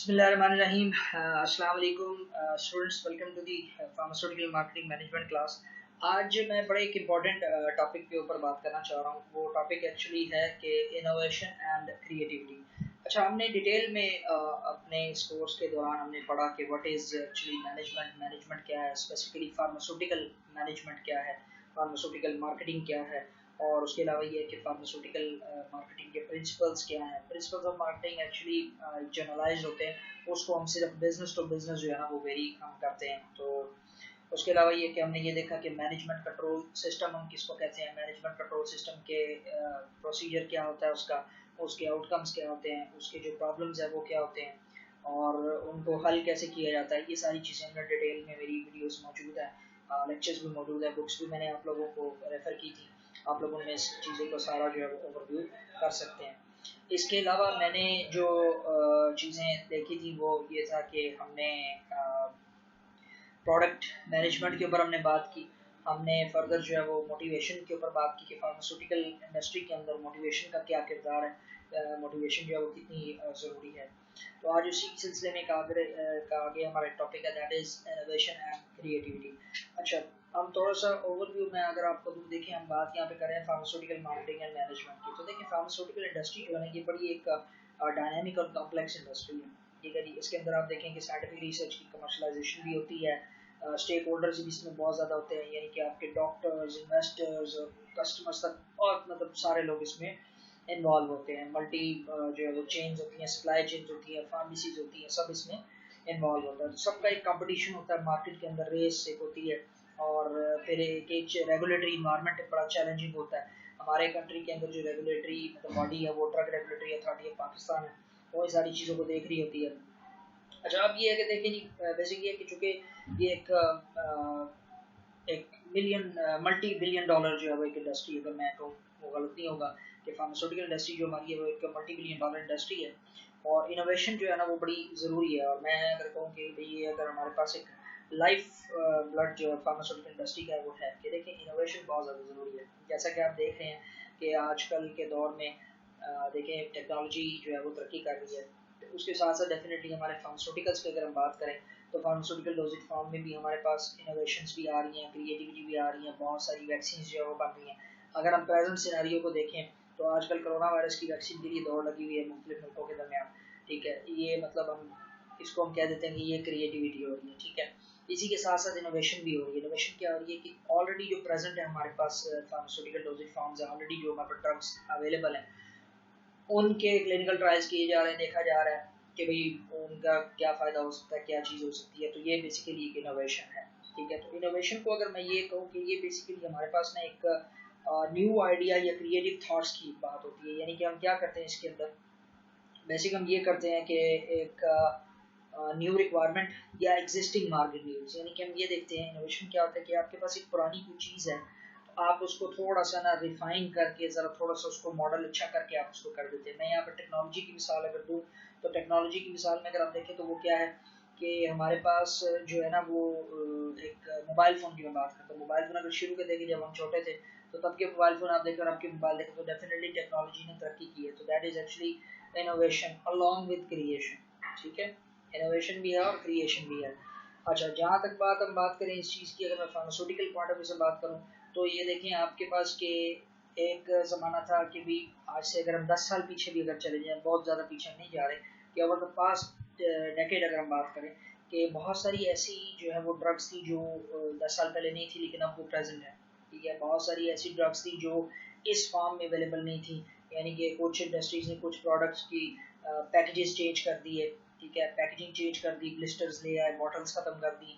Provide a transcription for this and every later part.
Bismillahirrahmanirrahim. अस्सलाम वालेकुम students, welcome to the pharmaceutical marketing management class. आज मैं बड़े एक इम्पॉर्टेंट टॉपिक के ऊपर बात करना चाह रहा हूँ। वो टॉपिक एक्चुअली है कि इनोवेशन एंड क्रिएटिविटी। अच्छा, हमने डिटेल में अपने इस कोर्स के दौरान हमने पढ़ा कि व्हाट इज़ एक्चुअली मैनेजमेंट क्या है, स्पेसिफिकली फार्मास्यूटिकल मैनेजमेंट क्या है, फार्मास्यूटिकल मार्केटिंग क्या है, और उसके अलावा ये है कि फार्मास्यूटिकल मार्केटिंग के प्रिंसिपल्स क्या हैं। Principles of marketing actually generalize होते हैं, उसको हम सिर्फ बिजनेस टू बिजनेस जो है ना वो वेरी हम करते हैं। तो उसके अलावा ये कि हमने ये देखा कि मैनेजमेंट कंट्रोल सिस्टम हम किसको कहते हैं, मैनेजमेंट कंट्रोल सिस्टम के प्रोसीजर क्या होता है, उसके आउटकम्स क्या होते हैं, उसके जो प्रॉब्लम्स है वो क्या होते हैं, और उनको हल कैसे किया जाता है। ये सारी चीज़ें अंदर डिटेल में मेरी वीडियोस मौजूद है, लेक्चर्स भी मौजूद है, बुक्स भी मैंने आप लोगों को रेफ़र की थी। आप लोगों में इस चीज़ों को सारा जो है वो ओवरव्यू कर सकते हैं। इसके अलावा मैंने जो चीज़ें देखी थी वो ये था कि हमने प्रोडक्ट मैनेजमेंट के ऊपर हमने बात की। हमने फर्दर जो है वो मोटिवेशन के ऊपर बात की कि फार्मास्यूटिकल इंडस्ट्री के अंदर मोटिवेशन का क्या किरदार है, मोटिवेशन जो है वो कितनी ज़रूरी है। तो आज उसी सिलसिले में आगे हमारा टॉपिक है, that is innovation and creativity. अच्छा, हम थोड़ा सा ओवरव्यू में अगर आपको देखें, हम बात यहाँ पे करें फार्मास्यूटिकल मार्केटिंग एंड मैनेजमेंट की। तो देखिए, फार्मास्यूटिकल इंडस्ट्री जो है ये बड़ी एक डायनामिक और कॉम्प्लेक्स इंडस्ट्री है। ठीक है जी। इसके अंदर आप देखें कि साइंटिफिक रिसर्च की कमर्शलाइजेशन भी होती है, स्टेक होल्डर्स भी इसमें बहुत ज़्यादा होते हैं, यानी कि आपके डॉक्टर्स, इन्वेस्टर्स, कस्टमर्स तक और मतलब सारे लोग इसमें इन्वॉल्व होते हैं। मल्टी जो है वो चेन्स होती हैं, सप्लाई चेन्स होती हैं, फार्मेसीज होती हैं, सब इसमें इन्वॉल्व होता है। तो सबका एक कंपटीशन होता है मार्केट के अंदर, रेस एक होती है, और फिर एक रेगुलेटरी इन्वायरमेंट बड़ा चैलेंजिंग होता है। हमारे कंट्री के अंदर जो रेगुलेटरी मतलब बॉडी है वो drug regulatory authority of Pakistan है, वो सारी चीज़ों को देख रही होती है। अच्छा, अब ये है कि देखिए जी, बेसिक ये है कि चूँकि ये एक मल्टी बिलियन डॉलर जो है वो एक इंडस्ट्री, अगर मैं कहूँ वो गलत नहीं होगा कि फार्मास्यूटिकल इंडस्ट्री जो हमारी है वो एक मल्टी बिलियन डॉलर इंडस्ट्री है, और इनोवेशन जो है ना वो बड़ी ज़रूरी है। और मैं अगर कहूँ कि भाई अगर हमारे पास एक लाइफ ब्लड जो फार्मास्यूटिकल इंडस्ट्री का है वो है कि देखिए इनोवेशन बहुत ज़्यादा ज़रूरी है। जैसा कि आप देख रहे हैं कि आजकल के दौर में देखें टेक्नोलॉजी जो है वो तरक्की कर रही है, तो उसके साथ साथ डेफिनेटली हमारे फार्मास्यूटिकल्स की अगर हम बात करें तो फार्मास्यूटिकल डोजेज फॉर्म में भी हमारे पास इनोवेशंस भी आ रही हैं, क्रिएटिविटी भी आ रही है, बहुत सारी वैक्सीन जो है वो बन रही हैं। अगर हम प्रेजेंट सिनेरियो को देखें तो आजकल कोरोना वायरस की वैक्सीन के लिए दौड़ लगी हुई है मुख्तलिफ मुल्कों के दरमियान। ठीक है, ये मतलब हम कह देते हैं कि ये क्रिएटिविटी हो रही है। ठीक है, इसी के साथ साथ इनोवेशन भी हो रही है। इनोवेशन क्या हो रही है कि ऑलरेडी जो प्रेजेंट है हमारे पास फार्मास्यूटिकल डोजेज फॉर्म्स है, ऑलरेडी जो हमारे पास ड्रग्स अवेलेबल हैं, उनके क्लिनिकल ट्रायल्स किए जा रहे हैं, देखा जा रहा है कि भाई उनका क्या फ़ायदा हो सकता है, क्या चीज़ हो सकती है। तो ये बेसिकली एक इनोवेशन है। ठीक है, तो इनोवेशन को अगर मैं ये कहूँ कि ये बेसिकली हमारे पास ना एक न्यू आइडिया या क्रिएटिव थॉट्स की बात होती है। यानी कि हम क्या करते हैं इसके अंदर, बेसिक हम ये करते हैं कि एक न्यू रिक्वायरमेंट या एग्जिस्टिंग मार्केट न्यूज, यानी कि हम ये देखते हैं इनोवेशन क्या होता है कि आपके पास एक पुरानी कोई चीज़ है, तो आप उसको थोड़ा सा ना रिफाइन करके ज़रा थोड़ा सा उसको मॉडल अच्छा करके आप उसको कर देते हैं। मैं यहाँ पर टेक्नोलॉजी की मिसाल अगर दूँ तो टेक्नोलॉजी की मिसाल में अगर आप देखें तो वो क्या है कि हमारे पास जो है ना वो एक मोबाइल फ़ोन की मैं बात करता हूँ। मोबाइल फ़ोन अगर शुरू के देखें जब हम छोटे थे तो तब के मोबाइल फ़ोन आप देखें और आपके मोबाइल देखें तो डेफिनेटली टेक्नोलॉजी ने तरक्की की है। तो that is actually innovation along with creation. ठीक है, इनोवेशन भी है और क्रिएशन भी है। अच्छा, जहाँ तक हम बात करें इस चीज़ की, अगर मैं फार्मास्यूटिकल पॉइंट ऑफ व्यू से बात करूँ तो ये देखें आपके पास के एक ज़माना था कि भी आज से अगर हम 10 साल पीछे भी अगर चले जाएं, बहुत ज़्यादा पीछे नहीं जा रहे, कि ओवर द पास्ट डेकेड अगर हम बात करें कि बहुत सारी ऐसी जो है वो ड्रग्स थी जो 10 साल पहले नहीं थी लेकिन अब वो प्रेजेंट है। ठीक है, बहुत सारी ऐसी ड्रग्स थी जो इस फॉर्म में अवेलेबल नहीं थी, यानी कि कुछ इंडस्ट्रीज ने कुछ प्रोडक्ट्स की पैकेजेस चेंज कर दिए। ठीक है, पैकेजिंग चेंज कर दी, ब्लिस्टर्स ले आए, बॉटल्स ख़त्म कर दी।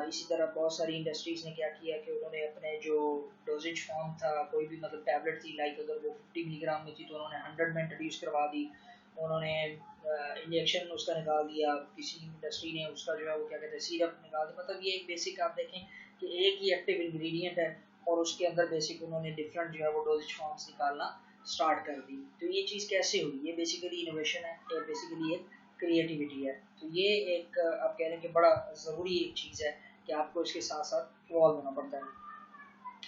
इसी तरह बहुत सारी इंडस्ट्रीज़ ने क्या किया कि उन्होंने अपने जो डोजेज फॉर्म था, कोई भी मतलब टैबलेट थी, लाइक अगर वो 50 मिलीग्राम में थी तो उन्होंने 100 में इंट्रोड्यूस करवा दी। उन्होंने इंजेक्शन उसका निकाल दिया, किसी इंडस्ट्री ने उसका जो है वो क्या कहते हैं सिरप निकाल दिया। मतलब ये एक बेसिक आप देखें कि एक ही एक्टिव इंग्रेडिएंट है और उसके अंदर बेसिक उन्होंने डिफरेंट जो है वो डोजेज फॉर्म्स निकालना स्टार्ट कर दी। तो ये चीज़ कैसे हुई, ये बेसिकली इनोवेशन है, ये बेसिकली एक क्रिएटिविटी है। तो ये एक आप कह रहे हैं कि बड़ा ज़रूरी एक चीज़ है कि आपको इसके साथ साथ इन्वॉल्व होना पड़ता है।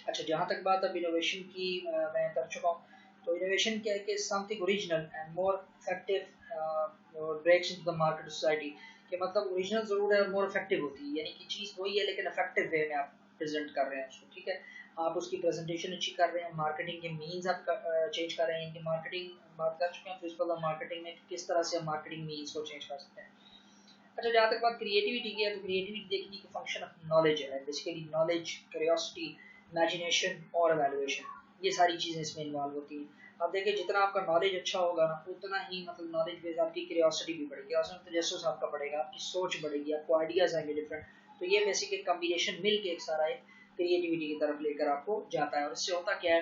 अच्छा, जहाँ तक बात अब इनोवेशन की मैं कर चुका हूँ, तो इनोवेशन क्या है कि something original and more effective breaks into the market society, कि मतलब ओरिजिनल ज़रूर है और मोर इफेक्टिव होती है, यानी कि चीज़ वही है लेकिन इफेक्टिव वे में आप प्रेजेंट कर रहे हैं उसको, ठीक है। आप उसकी प्रेजेंटेशन अच्छी कर रहे हैं, मार्केटिंग के मीन्स आप चेंज कर रहे हैं, कि मार्केटिंग बात कर चुके हैं प्रिंसिपल ऑफ मार्केटिंग में किस तरह से हम मार्केटिंग मीन्स को चेंज कर सकते हैं। अच्छा, जहाँ तक बात क्रिएटिविटी की है, तो क्रिएटिविटी देखने की फंक्शन ऑफ नॉलेज है, बेसिकली नॉलेज, क्यूरियोसिटी, इमेजिनेशन और एवेल्युएशन, ये सारी चीज़ें इसमें इन्वॉल्व होती हैं। अब देखिए जितना आपका नॉलेज अच्छा होगा ना, उतना ही मतलब नॉलेज बेस्ड आपकी क्यूरियोसिटी भी बढ़ेगी, क्यूरियोसिटी तजस्सुस आपका बढ़ेगा, आपकी सोच बढ़ेगी, आपको आइडियाज़ आएंगे डिफरेंट। तो ये बेसिक एक कम्बिनेशन मिल के एक सारा एक क्रिएटिविटी की तरफ लेकर आपको जाता है। और इससे होता क्या है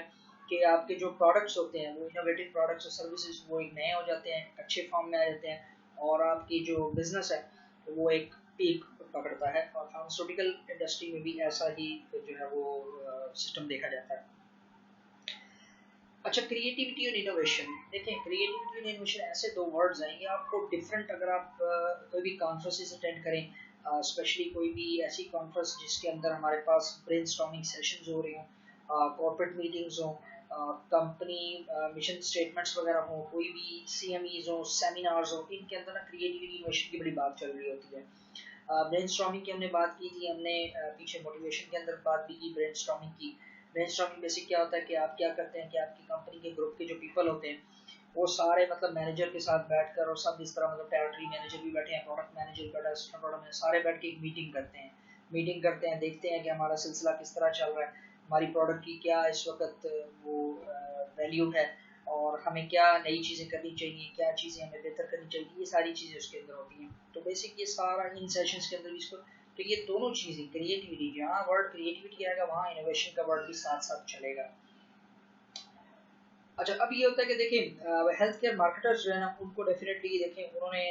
कि आपके जो प्रोडक्ट्स होते हैं वो इनोवेटिव प्रोडक्ट्स और सर्विसेज वो एक नए हो जाते हैं, अच्छे फॉर्म में आ जाते हैं, और आपकी जो बिजनेस है वो एक पीक पकड़ता है। और फार्मास्यूटिकल इंडस्ट्री में भी ऐसा ही जो है वो सिस्टम देखा जाता है। अच्छा, क्रिएटिविटी और इनोवेशन, देखें क्रिएटिविटी और इनोवेशन ऐसे दो वर्ड्स हैं, ये आपको डिफरेंट, अगर आप कोई भी कॉन्फ्रेंसेस अटेंड करें, स्पेशली कोई भी ऐसी कॉन्फ्रेंस जिसके अंदर हमारे पास ब्रेनस्टॉर्मिंग सेशंस हो रही हों, कॉर्पोरेट मीटिंग्स हों, कंपनी मिशन स्टेटमेंट्स वगैरह हों, कोई भी CMEs हों, सेमिनार्स हों, इनके अंदर ना क्रिएटिविटी इनोवेशन की बड़ी बात चल रही होती है। ब्रेनस्टॉर्मिंग की हमने बात की थी, हमने पीछे मोटिवेशन के अंदर बात भी की ब्रेनस्टॉर्मिंग की। ब्रेनस्टॉर्मिंग बेसिक क्या होता है कि आप क्या करते हैं कि आपकी कंपनी के ग्रुप के जो पीपल होते हैं वो सारे मतलब मैनेजर के साथ बैठकर, और सब इस तरह मतलब टेरिटरी मैनेजर भी बैठे हैं, प्रोडक्ट मैनेजर बैठा है, असिस्टेंट प्रोडक्ट मैनेजर, सारे बैठ के एक मीटिंग करते हैं, देखते हैं कि हमारा सिलसिला किस तरह चल रहा है, हमारी प्रोडक्ट की क्या इस वक्त वो वैल्यू है, और हमें क्या नई चीज़ें करनी चाहिए, क्या चीज़ें हमें बेहतर करनी चाहिए, ये सारी चीज़ें उसके अंदर होती हैं। तो बेसिक ये सारा इन सेशंस के अंदर इसको, तो ये दोनों चीज़ें क्रिएटिविटी, जहाँ वर्ड क्रिएटिविटी आएगा वहाँ इनोवेशन का वर्ड भी साथ साथ चलेगा। अच्छा, अब ये होता है कि देखिए हेल्थ केयर मार्केटर्स जो है ना, उनको डेफिनेटली देखें, उन्होंने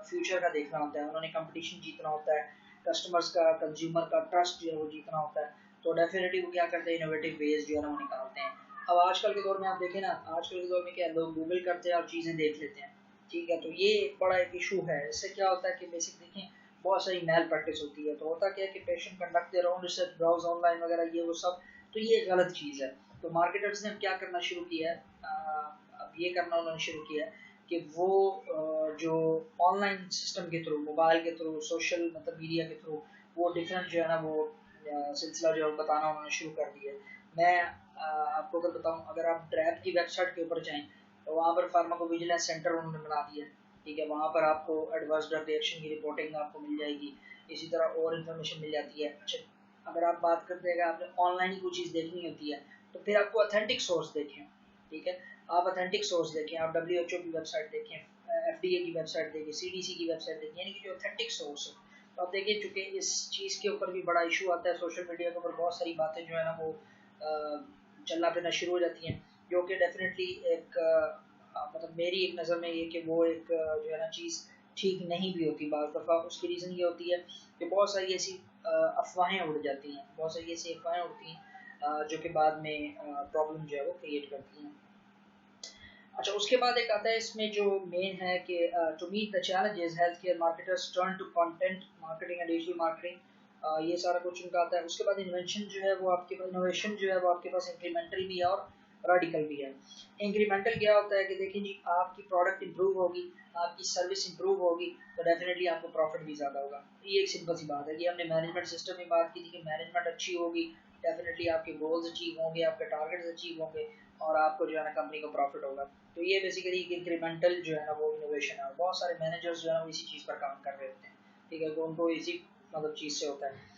फ्यूचर का देखना होता है, उन्होंने कंपटीशन जीतना होता है, कस्टमर्स का, कंज्यूमर का ट्रस्ट जो है वो जीतना होता है। तो डेफिनेटली वो क्या करते हैं, इनोवेटिव वेज जो है ना वो निकालते हैं। अब आजकल के दौर में आप देखें ना, आजकल के दौर में क्या लोग गूगल करते हैं और चीज़ें देख लेते हैं, ठीक है। तो ये एक बड़ा एक इशू है। इससे क्या होता है कि बेसिक देखें बहुत सारी मैल प्रैक्टिस होती है। तो होता क्या है कि patient conduct their own research, browse online वगैरह, ये वो सब, तो ये गलत चीज़ है। तो मार्केटर्स ने क्या करना शुरू किया है, अब ये करना उन्होंने शुरू किया है कि वो जो ऑनलाइन सिस्टम के थ्रू, मोबाइल के थ्रू, सोशल मतलब मीडिया के थ्रू, वो डिफरेंट जो है ना वो सिलसिला जो है बताना उन्होंने शुरू कर दिया है। मैं आपको अगर बताऊं, अगर आप ड्रैब की वेबसाइट के ऊपर जाएं तो वहाँ पर फार्माकोविजिलेंस सेंटर उन्होंने बना दिया है, ठीक है। वहाँ पर आपको एडवर्स ड्रग रिएक्शन की रिपोर्टिंग आपको मिल जाएगी, इसी तरह और इन्फॉर्मेशन मिल जाती है। अच्छा, अगर आप बात करते हैं कि आपने ऑनलाइन ही कोई चीज़ देखनी होती है तो फिर आपको ऑथेंटिक सोर्स देखें, ठीक है। आप ऑथेंटिक सोर्स देखें, आप WHO की वेबसाइट देखें, FDA की वेबसाइट देखें, CDC की वेबसाइट देखें, यानी कि जो ऑथेंटिक सोर्स है। तो आप देखिए, चूँकि इस चीज़ के ऊपर भी बड़ा इशू आता है, सोशल मीडिया के ऊपर बहुत सारी बातें जो है ना वो चलना फिरना शुरू हो जाती हैं, जो कि डेफिनेटली एक मतलब मेरी एक नज़र में ये कि वो एक जो है ना चीज़ ठीक नहीं भी होती। बाज़ दफ़ा उसकी रीज़न ये होती है कि बहुत सारी ऐसी अफवाहें उड़ जाती हैं, बहुत सारी ऐसी अफवाहें उड़ती हैं जो कि बाद में प्रॉब्लम जो है वो क्रिएट करती हैं। अच्छा, उसके बाद एक आता है इसमें जो मेन है कि to meet the challenges health care marketers turn to content marketing and digital marketing, ये सारा कुछ उनका आता है। उसके बाद इन्वेंशन जो है वो आपके पास, इनोवेशन जो है वो आपके पास इंक्रीमेंटल भी है और रेडिकल भी है। इंक्रीमेंटल क्या होता है कि देखिए जी, आपकी प्रोडक्ट इंप्रूव होगी, आपकी सर्विस इंप्रूव होगी, तो डेफिनेटली आपको प्रॉफिट भी ज़्यादा होगा। ये एक सिंपल सी बात है कि हमने मैनेजमेंट सिस्टम में बात की थी कि मैनेजमेंट अच्छी होगी, डेफिनेटली आपके गोल्स अचीव होंगे, आपके टारगेट्स अचीव होंगे, और आपको जो है ना कंपनी को प्रॉफिट होगा। तो ये बेसिकली एक इंक्रीमेंटल जो है ना वो इनोवेशन है। बहुत सारे मैनेजर्स जो है ना वो इसी चीज़ पर काम कर रहे होते हैं, ठीक है, तो उनको इसी मतलब चीज़ से होता है।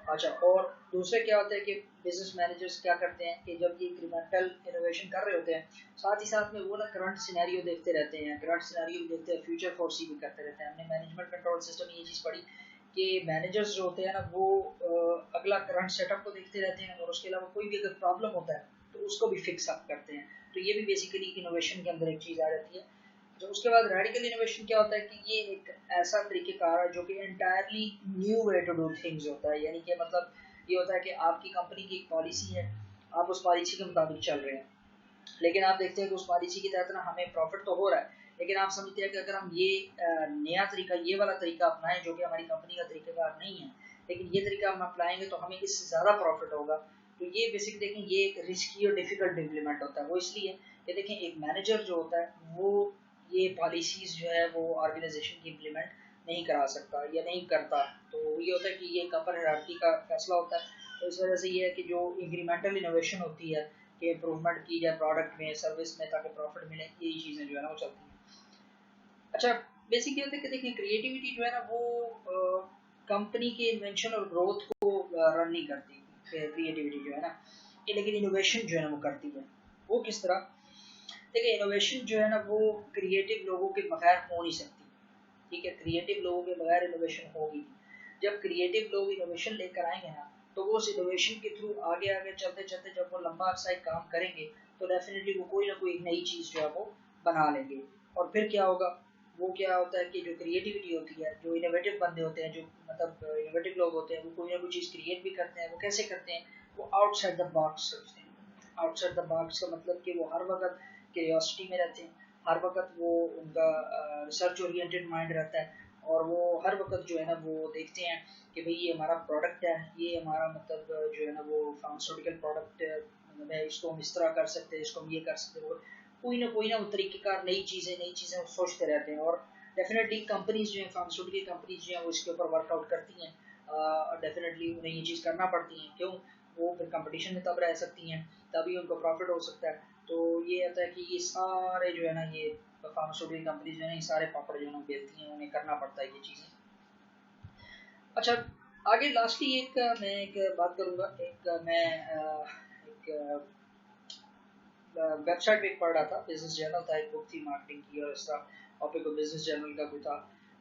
अच्छा, और दूसरे क्या होता है कि बिजनेस मैनेजर्स क्या करते हैं कि जब ये इंक्रीमेंटल इनोवेशन कर रहे होते हैं, साथ ही साथ में वो ना करंट सिनेरियो देखते रहते हैं, करंट सिनेरियो भी देखते हैं, फ्यूचर फोरसी भी करते रहते हैं। हमने मैनेजमेंट कंट्रोल सिस्टम ये चीज़ पढ़ी कि मैनेजर्स जो होते हैं ना वो अगला करंट सेटअप को देखते रहते हैं, और उसके अलावा कोई भी अगर प्रॉब्लम होता है तो उसको भी फिक्स अप करते हैं। तो ये भी बेसिकली इनोवेशन के अंदर एक चीज़ आ जाती है। तो उसके बाद रेडिकल इनोवेशन क्या होता है कि ये एक ऐसा तरीक़ेकार है जो कि entirely new way to do things होता है। यानी कि मतलब ये होता है कि आपकी कंपनी की एक पॉलिसी है, आप उस पॉलिसी के मुताबिक चल रहे हैं, लेकिन आप देखते हैं कि उस पॉलिसी के तहत ना हमें प्रॉफिट तो हो रहा है, लेकिन आप समझते हैं कि अगर हम ये नया तरीका, ये वाला तरीका अपनाएं जो कि हमारी कंपनी का तरीक़ेकार नहीं है, लेकिन ये तरीका हम अपनाएंगे तो हमें इससे ज़्यादा प्रॉफिट होगा। तो ये बेसिक देखें, ये एक रिस्की और डिफ़िकल्ट इम्प्लीमेंट होता है। वो इसलिए कि देखें, एक मैनेजर जो होता है वो یہ پالیسیز جو ہے وہ آرگنائزیشن کی امپلیمنٹ نہیں کرا سکتا یا نہیں کرتا. تو یہ ہوتا ہے کہ یہ ایک اپر ہیرارکی کا فیصلہ ہوتا ہے. تو اس وجہ سے یہ ہے کہ جو انکریمنٹل انوویشن ہوتی ہے کہ امپروومنٹ کی جائے پروڈکٹ میں سروس میں تاکہ پروفٹ ملے, یہی چیزیں جو ہے نا وہ چلتی ہیں. اچھا بیسک یہ ہوتا ہے کہ دیکھیں کریٹیوٹی جو ہے نا وہ کمپنی کے انوینشن اور گروتھ کو رن نہیں کرتی کریٹیوٹی جو ہے نا, لیکن انوویشن جو ہے نا وہ کرتی ہے. وہ کس طرح؟ دیکھیں انوویشن جو ہے نا وہ کریٹیو لوگوں کے بغیر ہو نہیں سکتی. ٹھیک ہے, کریٹیو لوگوں کے بغیر انوویشن ہوگی. جب کریٹیو لوگ انوویشن لے کر آئیں گے نا تو وہ اس انوویشن کے تھرو آگے آگے چلتے چلتے جب وہ لمبا عرصہ کام کریں گے تو ڈیفینیٹلی وہ کوئی نہ کوئی ایک نئی چیز جو ہے وہ بنا لیں گے. اور پھر کیا ہوگا, وہ کیا ہوتا ہے کہ جو کریٹیوٹی ہوتی ہے, جو انوویٹو بندے ہوتے ہیں, جو مطلب انوویٹو لوگ ہوتے ہیں, وہ کوئی نہ کوئی چیز کریٹ بھی کرتے ہیں. وہ کیسے کرتے ہیں؟ وہ آؤٹ سائڈ دا باکس سوچتے ہیں. آؤٹ سائڈ دا باکس کا مطلب کہ وہ ہر وقت کیوریوسٹی میں رہتے ہیں, ہر وقت وہ ان کا ریسرچ اورینٹڈ مائنڈ رہتا ہے, اور وہ ہر وقت جو ہے نا وہ دیکھتے ہیں کہ بھئی یہ ہمارا پروڈکٹ ہے, یہ ہمارا مطلب جو ہے نا وہ فارماسیوٹیکل پروڈکٹ مطلب ہے, اس کو ہم اس طرح کر سکتے ہیں, اس کو ہم یہ کر سکتے ہیں. کوئی نہ وہ طریقہ کار نئی چیزیں سوچتے رہتے ہیں. اور ڈیفینیٹلی کمپنیز جو ہیں فارماسیوٹیکل کمپنیز جو ہیں وہ اس کے اوپر ورک آؤٹ کرتی ہیں. ڈیفینیٹلی انہیں یہ چیز کرنا پڑتی ہیں. کیوں؟ وہ پھر کمپٹیشن میں تب رہ سکتی ہیں, تبھی ان کو پروفٹ ہو سکتا ہے. تو یہ ہوتا ہے کہ یہ سارے جو ہے نا یہ فارماسیوٹیکل کمپنیز جو ہے نا یہ سارے پاپڑ جو ہے نا بیلتی ہیں, انہیں کرنا پڑتا ہے یہ چیزیں. اچھا آگے لاسٹلی میں ایک بات کروں گا. میں ایک ویب سائٹ پہ پڑھ رہا تھا, بزنس جرنل تھا, ایک بک تھی مارکیٹنگ کی, اور اس کا ٹاپک بزنس جرنل کا کوئی تھا.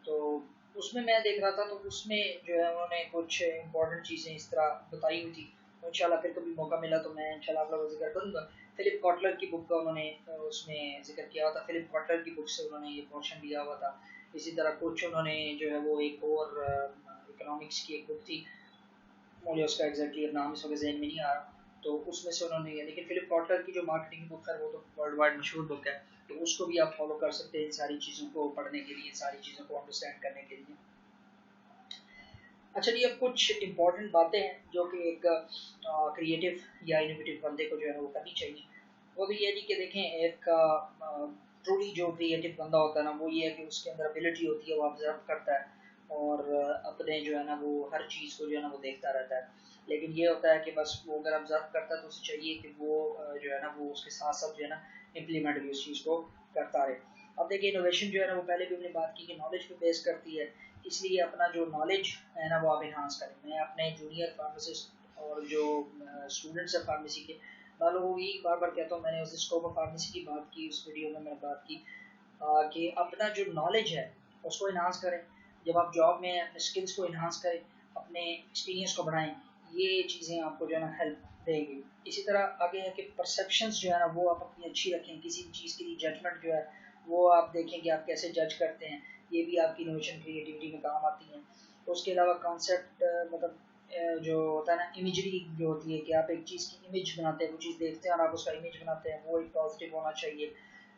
تو اس میں دیکھ رہا تھا, تو اس میں جو ہے انہوں نے کچھ امپورٹنٹ چیزیں اس طرح بتائی ہوئی تھی. انشاءاللہ پھر کبھی موقع ملا تو میں انشاءاللہ آپ لوگوں کو ذکر کروں گا. فلپ کاٹلر کی بک کا انہوں نے اس میں ذکر کیا ہوا تھا. فلپ کاٹلر کی بک سے انہوں نے یہ پورشن لیا ہوا تھا. اسی طرح کچھ انہوں نے جو ہے وہ ایک اور اکنامکس کی ایک بک تھی, مجھے اس کا ایگزیکٹلی نام اس وقت ذہن میں نہیں آ رہا, تو اس میں سے انہوں نے, لیکن فلپ کاٹلر کی جو مارکیٹنگ بک ہے وہ تو ورلڈ وائڈ مشہور بک ہے, تو اس کو بھی آپ فالو کر سکتے ہیں ان ساری چیزوں کو پڑھنے کے لیے, ساری چیزوں کو انڈرسٹینڈ کرنے کے لیے. اچھا جی, اب کچھ امپورٹنٹ باتیں ہیں جو کہ ایک کریٹیو یا انوویٹیو بندے کو جو ہے وہ کرنی چاہیے. وہ بھی یہ جی کہ دیکھیں ایک ٹرولی جو کریٹیو بندہ ہوتا ہے نا وہ یہ ہے کہ اس کے اندر ابیلٹی ہوتی ہے, وہ آبزرو کرتا ہے اور اپنے جو ہے نا وہ ہر چیز کو جو ہے نا وہ دیکھتا رہتا ہے. لیکن یہ ہوتا ہے کہ بس وہ اگر آبزرو کرتا ہے تو اسے چاہیے کہ وہ جو ہے نا وہ اس کے ساتھ ساتھ جو ہے نا امپلیمنٹ بھی اس چیز کو کرتا رہے. اب دیکھیے انوویشن جو ہے نا وہ پہلے بھی ہم نے بات کی کہ نالج پہ بیس کرتی ہے, اس لیے اپنا جو نالج ہے نا وہ آپ انہانس کریں. میں اپنے جونیئر فارماسسٹ اور جو اسٹوڈنٹس ہیں فارمیسی کے, میں لوگوں کو یہ بار بار کہتا ہوں, میں نے اس اسکوپ آف فارمیسی کی بات کی, اس ویڈیو میں نے بات کی کہ اپنا جو نالج ہے اس کو انہانس کریں. جب آپ جاب میں اپنے اسکلس کو انہانس کریں, اپنے ایکسپیرینس کو بڑھائیں, یہ چیزیں آپ کو جو ہے نا ہیلپ دیں گی. اسی طرح آگے ہے کہ پرسیپشنس جو ہے نا وہ آپ اپنی اچھی رکھیں. کسی بھی چیز کے لیے ججمنٹ جو ہے وہ آپ دیکھیں کہ آپ کیسے جج کرتے ہیں, یہ بھی آپ کی انوویشن کریٹیوٹی میں کام آتی ہیں. اس کے علاوہ کانسیپٹ مطلب جو ہوتا ہے نا امیجری جو ہوتی ہے کہ آپ ایک چیز کی امیج بناتے ہیں, وہ چیز دیکھتے ہیں اور آپ اس کا امیج بناتے ہیں, وہ ایک پازیٹیو ہونا چاہیے.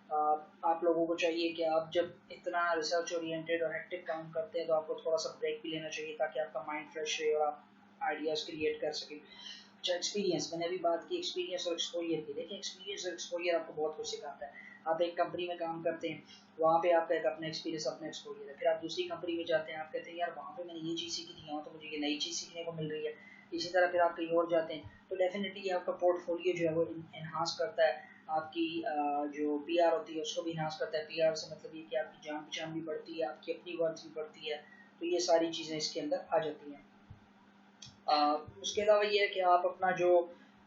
آپ لوگوں کو چاہیے کہ آپ جب اتنا ریسرچ اورینٹیڈ اور ہیکٹک کام کرتے ہیں تو آپ کو تھوڑا سا بریک بھی لینا چاہیے تاکہ آپ کا مائنڈ فریش رہے اور آپ آئیڈیاز کریٹ کر سکیں. اچھا ایکسپیرینس, میں نے ابھی بات کی ایکسپیرینس اور ایکسپوجر کی. دیکھیں ایکسپیرینس اور ایکسپوجر آپ کو بہت کچھ سکھاتا ہے. آپ ایک کمپنی میں کام کرتے ہیں, وہاں پہ آپ کا ایک اپنا ایکسپیرینس اپنا ایکسپوجر ہے. پھر آپ دوسری کمپنی میں جاتے ہیں, آپ کہتے ہیں یار وہاں پہ میں نے یہ چیز سیکھی تھی, یہاں تو مجھے یہ نئی چیز سیکھنے کو مل رہی ہے. اسی طرح پھر آپ کہیں اور جاتے ہیں تو ڈیفینیٹلی آپ کا پورٹ فولیو جو ہے وہ انہانس کرتا ہے. آپ کی جو پی آر ہوتی ہے اس کو بھی انہانس کرتا ہے. پی آر سے مطلب یہ کہ آپ کی جان پہچان بھی بڑھتی ہے, آپ کی اپنی ورتھ بھی بڑھتی ہے. تو یہ ساری چیزیں اس کے اندر آ جاتی ہیں. اس کے علاوہ یہ ہے کہ آپ اپنا جو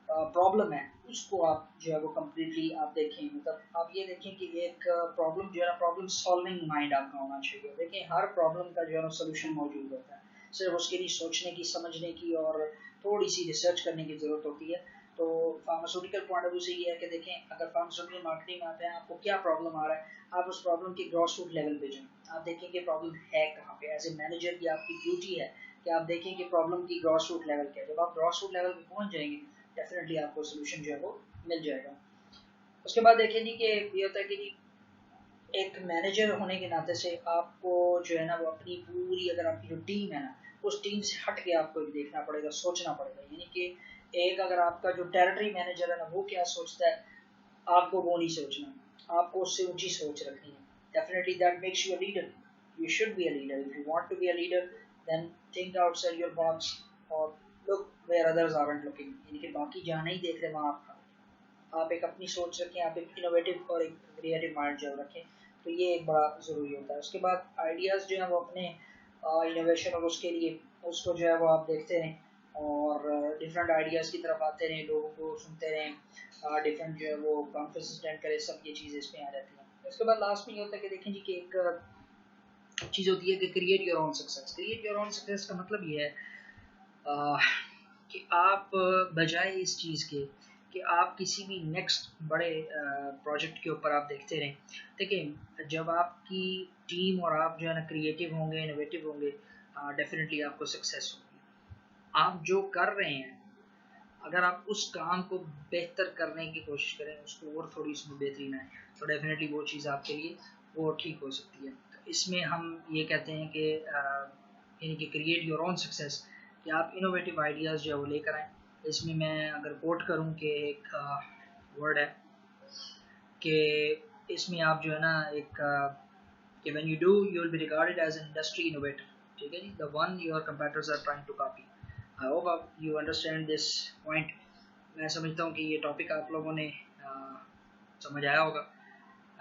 پرابلم ہے اس کو آپ جو ہے وہ کمپلیٹلی آپ دیکھیں. مطلب آپ یہ دیکھیں کہ ایک پرابلم جو ہے نا پرابلم سالونگ مائنڈ آپ کا ہونا چاہیے. دیکھیں ہر پرابلم کا جو ہے نا سولوشن موجود ہوتا ہے, صرف اس کے لیے سوچنے کی, سمجھنے کی اور تھوڑی سی ریسرچ کرنے کی ضرورت ہوتی ہے. تو فارماسیوٹیکل پوائنٹ آف ویو سے یہ ہے کہ دیکھیں اگر فارماسیوٹیکل مارکیٹنگ میں آتے ہیں, آپ کو کیا پرابلم آ رہا ہے, آپ اس پرابلم کی گراس روٹ لیول پہ جائیں. آپ دیکھیں کہ پرابلم ہے کہاں پہ. ایز اے مینیجر کی آپ کی ڈیوٹی ہے کہ آپ دیکھیں کہ پرابلم کی گراس روٹ لیول کیا ہے. جب آپ گراس روٹ لیول پہ پہنچ جائیں گے ڈیفینیٹلی آپ کو سولوشن جو ہے وہ مل جائے گا. اس کے بعد دیکھیں جی کہ یہ ہوتا ہے کہ جی ایک مینیجر ہونے کے ناطے سے آپ کو جو ہے نا وہ اپنی پوری, اگر آپ کی جو ٹیم ہے نا اس ٹیم سے ہٹ کے آپ کو دیکھنا پڑے گا, سوچنا پڑے گا. یعنی کہ ایک اگر آپ کا جو ٹیریٹری مینیجر ہے نا وہ کیا سوچتا ہے, آپ کو وہ نہیں سوچنا, آپ کو اس سے اونچی سوچ رکھنی ہے. definitely that makes you a leader. You should be a leader. If you want to be a leader, then think outside your box or look where others aren't looking. इनके बाकी जहाँ नहीं देख रहे वहाँ आप एक अपनी सोच रखें, आप एक इनोवेटिव और एक क्रिएटिव माइंड जो रखें, तो ये एक बड़ा ज़रूरी होता है. उसके बाद आइडियाज़ जो हैं वो अपने इनोवेशन और उसके लिए उसको जो है वो आप देखते रहें और डिफरेंट आइडियाज़ की तरफ आते रहें, लोगों को सुनते रहें, डिफरेंट जो है वो कॉन्फ्रेंस अटेंड करें, सब ये चीज़ें इसमें आ जाती हैं. उसके बाद लास्ट में ये होता है कि देखें जी कि एक चीज़ होती है कि create your own success. Create your own success का मतलब ये है कि आप बजाय इस चीज़ के कि आप किसी भी नेक्स्ट बड़े प्रोजेक्ट के ऊपर आप देखते रहें. देखिए जब आपकी टीम और आप जो है ना क्रिएटिव होंगे, इनोवेटिव होंगे, डेफिनेटली आपको सक्सेस होगी. आप जो कर रहे हैं अगर आप उस काम को बेहतर करने की कोशिश करें, उसको और थोड़ी उसमें बेहतरीन आए, तो डेफिनेटली वो चीज़ आपके लिए वो ठीक हो सकती है. तो इसमें हम ये कहते हैं कि यानी कि क्रिएट योर ओन सक्सेस, कि आप इनोवेटिव आइडियाज़ जो है वो लेकर आएँ. इसमें मैं अगर कोट करूँ कि एक वर्ड है कि इसमें आप जो है ना एक कि when you do you will be regarded as an industry innovator. ठीक है जी, the one your competitors are trying to copy. I hope you understand this point. मैं समझता हूँ कि ये टॉपिक आप लोगों ने समझ आया होगा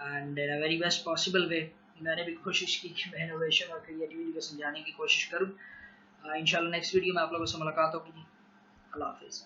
and in a very best possible way. मैंने भी कोशिश की कि मैं इनोवेशन और क्रिएटिविटी को समझाने की कोशिश करूँ. इंशाल्लाह नेक्स्ट वीडियो में आप लोगों से मुलाकात होगी. अल्लाह हाफिज़.